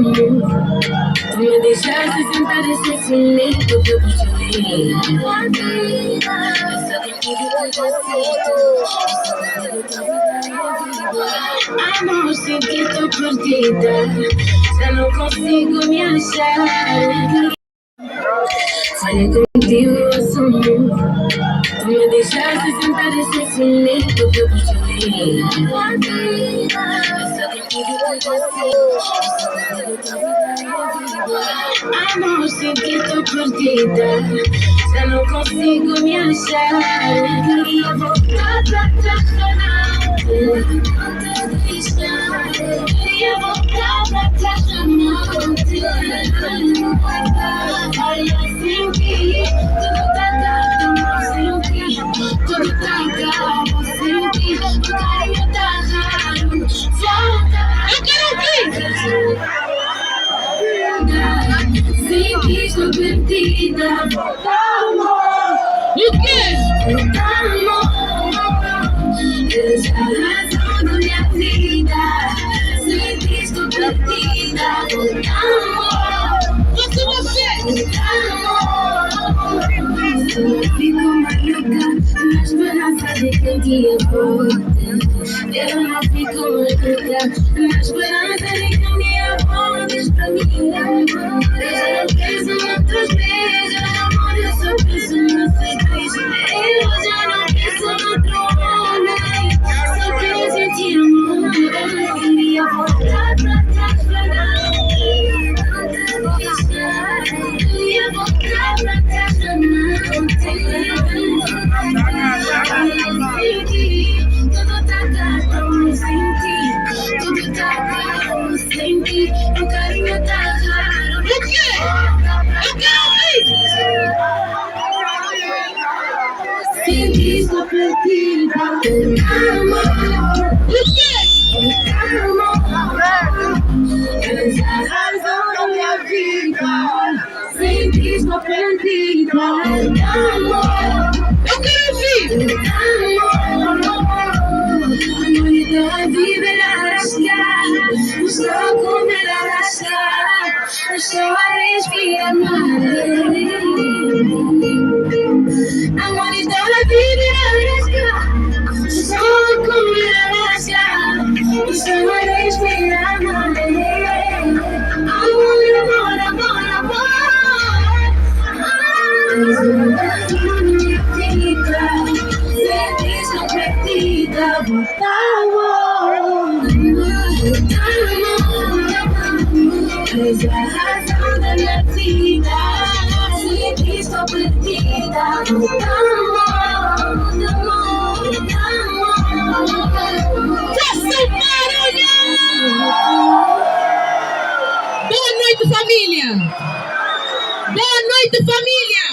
mundo. Tu me deixaste sentar esse cimento que eu construí. Eu só contigo que eu aceito. Amor, sei que tô perdida, já não consigo me achar. Falei contigo, eu sou mundo. Tu me deixaste sentar esse cimento que eu construí. Eu só contigo que eu aceito. Amor, sei que tô perdida, já não consigo me achar. Queria voltar pra trás, queria voltar pra trás, não. Olha, senti, tudo tá dado, não senti, tudo tá dado, senti, o carinho tá raro. Volta, eu quero ouvir. Senti, estou perdida. O quê? És a razão da minha vida. Senti, estou perdida. Você! Eu fico maluca na esperança de que um dia volte. Eu não fico maluca na esperança de que um dia voltes pra mim. Eu penso noutros beijos, amor, eu só penso no segredo. Eu já não penso noutro homem, só quero sentir amor. Eu queria voltar pra trás pra não. Queria voltar pra trás pra não. Tudo tá dado, não senti. Tudo tá dado, não senti. O carinho tá raro. O quê? Eu quero ouvir. Senti, estou perdida. O quê? És a razão da minha vida. Senti, estou perdida. Eu quero ouvir. Multidão a vibrar, estou a comer a rascar, estou a respirar mais. A multidão a vibrar, estou a comer a rascar, estou a respirar mais. Amor, amor, amor, amor. Minha vida, sempre estou perdida. És a razão da minha vida. Sempre estou perdida. Boa noite, família! Boa noite, família!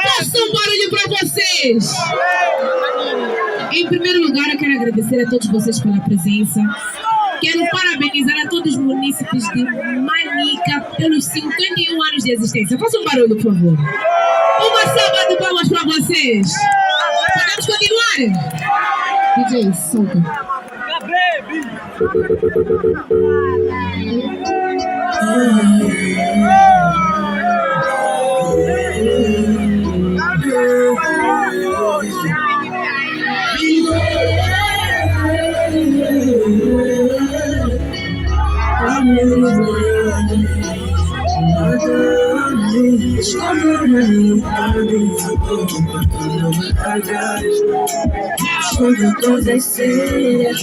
Faça um barulho para vocês! Em primeiro lugar, eu quero agradecer a todos vocês pela presença. Quero parabenizar a todos os munícipes de Manica pelos 51 anos de existência. Faça um barulho, por favor. Uma salva de palmas para vocês. Podemos continuar? DJ, solta. Quando todas serias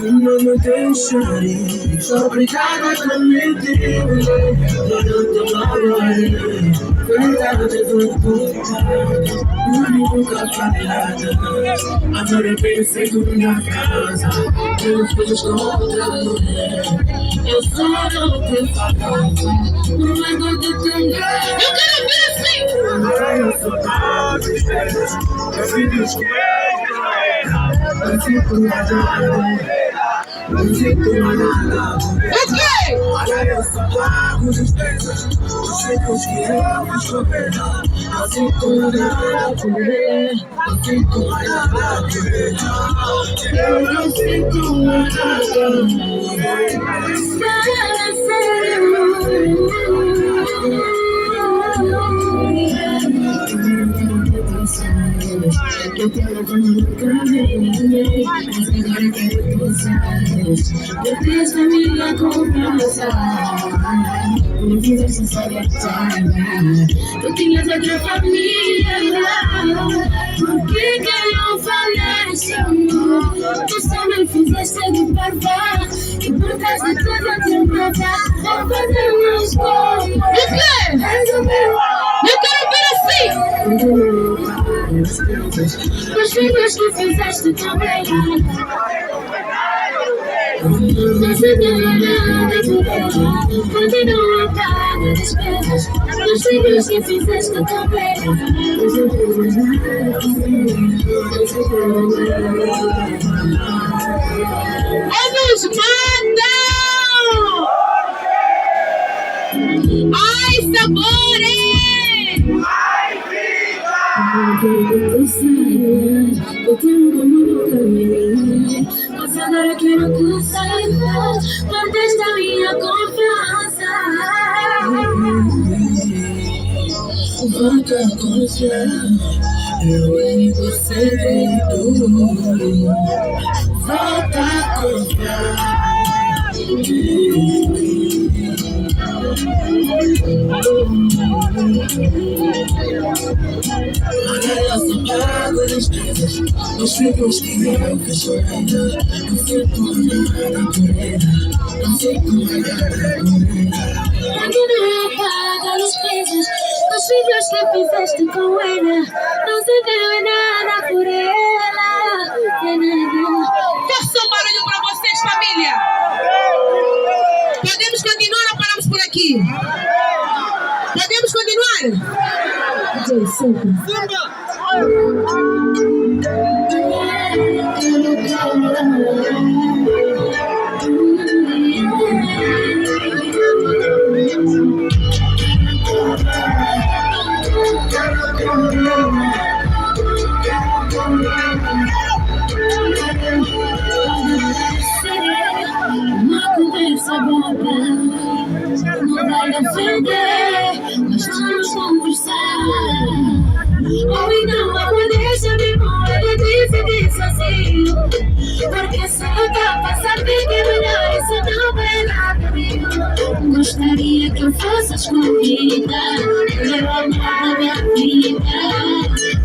não me deixarei. Sou obrigada a cometer. Eu não tô agora. Verdade do nunca falhada. Agora eu pensei na casa. Eu fiz contra mulher. Eu sou não te falava. Não é do que tem. Eu quero ver assim. Eu sou das estrelas. Eu fiz com não fico nada. Não fico nada. Ok! Olha, eu sou pago de despesas. Os secos que eu escolher. Não fico nada por ele. Não fico nada por ele. Eu não fico eu quero como nunca vi, mas agora quero que saias. Perdeste a minha confiança, me fizeste sabotar. Tu tinhas outra família, por que não falaste, amor? Tu só me fizeste de parva, e por causa de tudo eu te amava. Vou fazer uma escolha. Eu quero ver assim. Os filhos que fizeste também. Não se deu nada por ela. Continua a pagar despesas. Os filhos que fizeste também. Não se deu nada. Eles mandam! Ai, sabores! Eu quero como nunca vi, mas agora quero que tu saibas. Perdeste a minha confiança. Volta a confiar, eu em você creio. Volta a confiar. Agora só pago as despesas, os filhos que eu fiz chorando. Não fico nada por ela, não fico nada por ela. Agora pago as despesas, os filhos que fizeste com ela. Não se deu nada por ela, é nada. Força um barulho pra vocês, família! Podemos continuar ou paramos por aqui? Podemos continuar? Uma conversa boa, não vai ofender, mas vamos conversar. Ou então amor, deixa-me morrer, decidir sozinho. Porque se eu tô pra saber que é melhor, isso não vai lá comigo. Gostaria que eu fosse escolhida, meu amor da minha vida.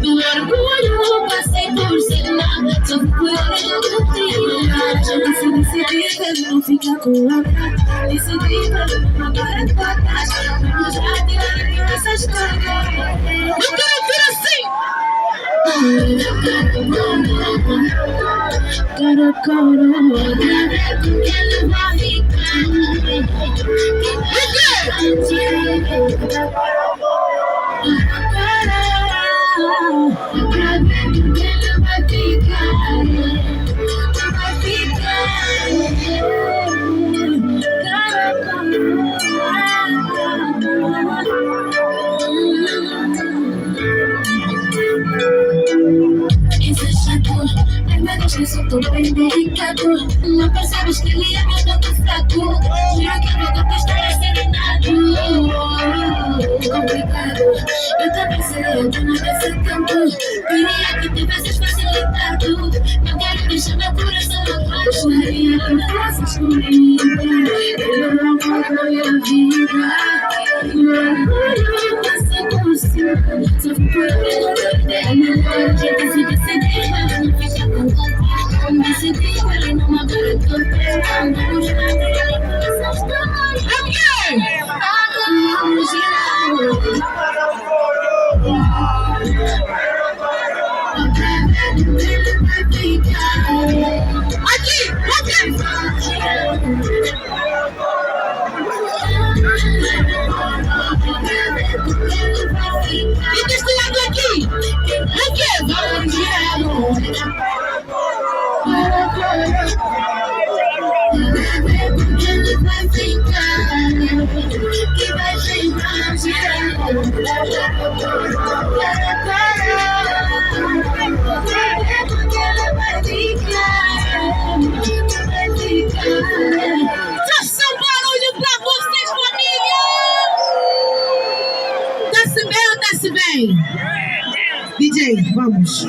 Meu orgulho passei por cima, só por ele eu tenho. Já decidi não ficar com outra. Decidi pra não agora de patas. Vamos já tirar essa história. Eu quero ouvir assim! Cara, porque ele vai ficar. Eu sou tão bem delicado. Não percebes que ele é meu tanto fraco. Juro que eu nunca estarei serenado. Complicado. Eu também sei, eu não desse tanto. Queria que tivesses facilitado. Não quero deixar meu coração atrás. Gostaria que fosses comigo. Eu não vou na minha vida. Eu passei por cima. Só por ele. É melhor que eu se decidir, mas não fica com conta. Decidi ele não agora tô tentando. Vamos fazer essa história. Vamos girar. Aqui, e desse lado aqui, o que? Vamos girar. Ele vai ficar, que vai ficar girando. Ele vai ficar. Ok, vamos.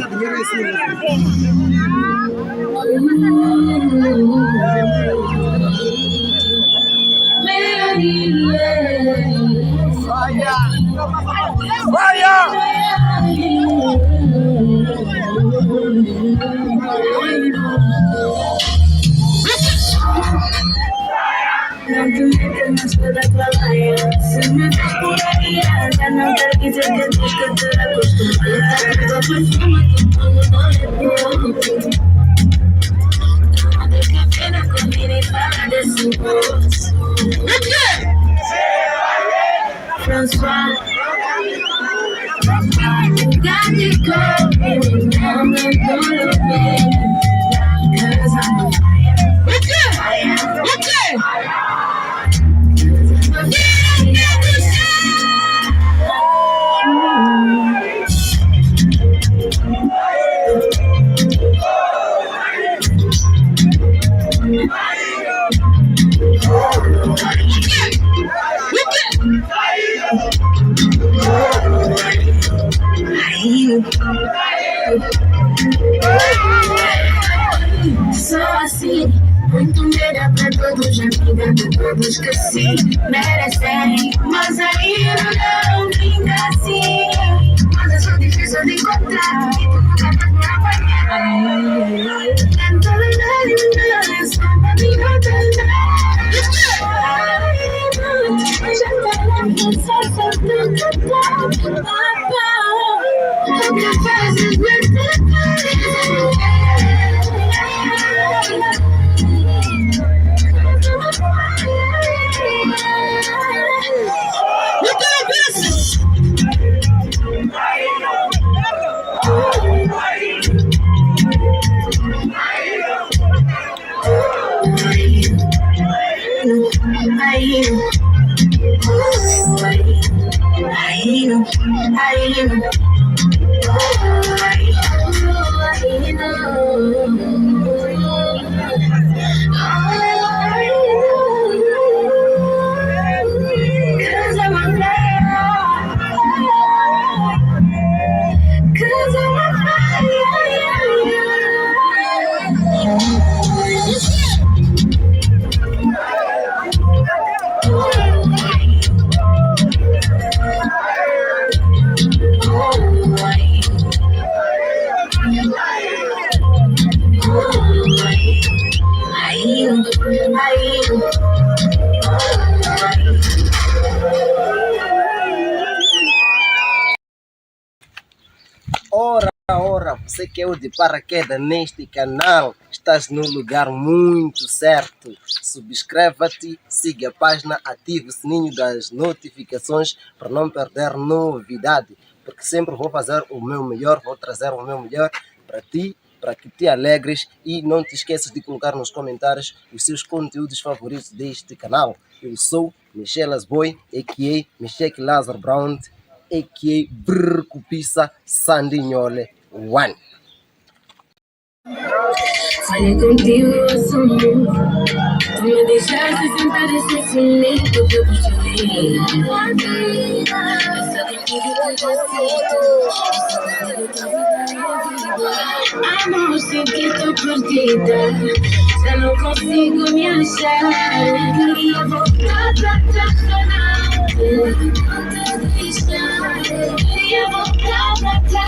Não te metas nas coisas da laia. Se me vês por aí, já não quero dizer que tens que te acostumar. Tá perfume que pongo no lepo. Não tem café na comida e fala desse moço. François, got to go. I'm not gonna be. 'Cause I'm on fire. Okay. Só assim, muito melhor pra todos, amiga, de todos que se merecem. Mas aí não brinca assim. Mas eu sou difícil de encontrar e tu nunca mais me apanhar. Tento lembrar, só pra me encontrar. Mas já tá na força, só tanto o que fazes me Ora, você que é o de paraquedas neste canal, estás no lugar muito certo. Subscreva-te, siga a página, ative o sininho das notificações para não perder novidade, porque sempre vou fazer o meu melhor, vou trazer o meu melhor para ti, para que te alegres, e não te esqueças de colocar nos comentários os seus conteúdos favoritos deste canal. Eu sou Micheque Boy, a.k.a. Micheque Lázaro Braunde, a.k.a. Brcupissa Sandinhole One. Falei contigo, eu sou muito. Tu me deixaste sentar esse cimento que eu construí. É só contigo que eu sinto. Amor, sei que tô perdida. Já não consigo me achar. Queria voltar pra trás. Queria voltar pra trás.